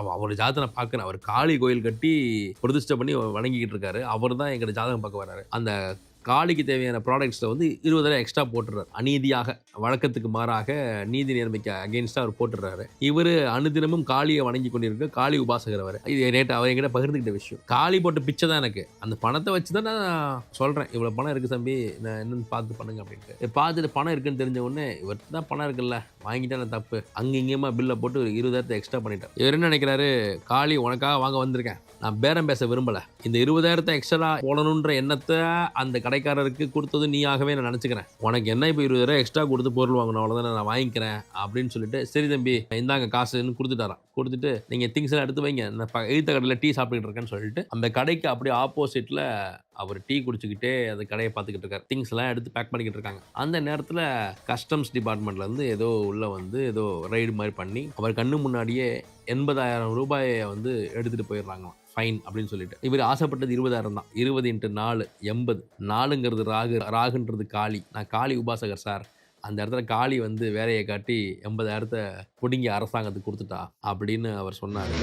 அவர் ஜாதகத்தை நான் பார்க்குறேன். அவர் காளி கோயில் கட்டி பிரதிஷ்டை பண்ணி வணங்கிக்கிட்டு இருக்காரு. அவர் தான் எங்களோட ஜாதகம் பார்க்க வராரு. அந்த காளிக்கு தேவையான ப்ராடக்ட்ஸில் வந்து 20,000 எக்ஸ்ட்ரா போட்டுறாரு. அநீதியாக, வழக்கத்துக்கு மாறாக நீதி நேர்மைக்கு அகெயின்ஸ்டாக அவர் போட்டுறாரு. இவர் அனுதினமும் காளியை வணங்கி கொண்டிருக்க காளி உபாசகர் அவர். இது நேற்று அவர் என்கிட்ட பகிர்ந்துக்கிட்ட விஷயம். காளி போட்ட பிச்சை தான் எனக்கு. அந்த பணத்தை வச்சு தான் நான் சொல்கிறேன், இவ்வளோ பணம் இருக்குது தம்பி, நான் என்னென்னு பார்த்து பண்ணுங்க அப்படின்ட்டு. பார்த்துட்டு பணம் இருக்குன்னு தெரிஞ்ச உடனே இவர்கிட்ட தான் பணம் இருக்குல்ல, வாங்கிட்டேன் தப்பு, அங்கே இங்கேயுமா பில்லை போட்டு ஒரு 20,000 எக்ஸ்ட்ரா பண்ணிட்டேன். இவர் என்ன நினைக்கிறாரு, காளி உனக்காக வாங்க வந்திருக்கேன், நான் பேரம் பேச விரும்பலை, இந்த 20,000 எக்ஸ்ட்ரா போடணுன்ற எண்ணத்தை அந்த கடைக்காரருக்கு கொடுத்தது நீயாகவே நான் நினச்சிக்கிறேன். உனக்கு என்ன இப்போ 20,000 எக்ஸ்ட்ரா கொடுத்து பொருள் வாங்கணும், அவ்வளோதான், நான் வாங்கிக்கிறேன் அப்படின்னு சொல்லிட்டு, சரி தம்பி இந்தாங்க காசுன்னு கொடுத்துட்டாராம். கொடுத்துட்டு நீங்கள் திங்ஸ் எல்லாம் எடுத்து வைங்க, நான் எழுத்த கடையில் டீ சாப்பிட்டுட்டு இருக்கேன்னு சொல்லிட்டு அந்த கடைக்கு அப்படியே ஆப்போசிட்டில் அவர் டீ குடிச்சுக்கிட்டே அந்த கடையை பார்த்துக்கிட்டு இருக்காரு. திங்ஸ் எல்லாம் எடுத்து பேக் பண்ணிக்கிட்டு இருக்காங்க. அந்த நேரத்தில் கஸ்டம்ஸ் டிபார்ட்மெண்ட்லேருந்து ஏதோ உள்ளே வந்து ஏதோ ரைடு மாதிரி பண்ணி அவர் கண்ணு முன்னாடியே 80,000 ரூபாயை வந்து எடுத்துகிட்டு போயிடுறாங்களாம், ஃபைன் அப்படின்னு சொல்லிட்டு. இவர் ஆசைப்பட்டது 20,000 தான். 20 × 4 80. 4ங்கிறது ராகு, ராகுன்றது காளி. நான் காளி உபாசகர் சார், அந்த இடத்துல காளி வந்து வேலையை காட்டி 80,000 பிடுங்கி அரசாங்கத்துக்கு கொடுத்துட்டா அப்படின்னு அவர் சொன்னார்.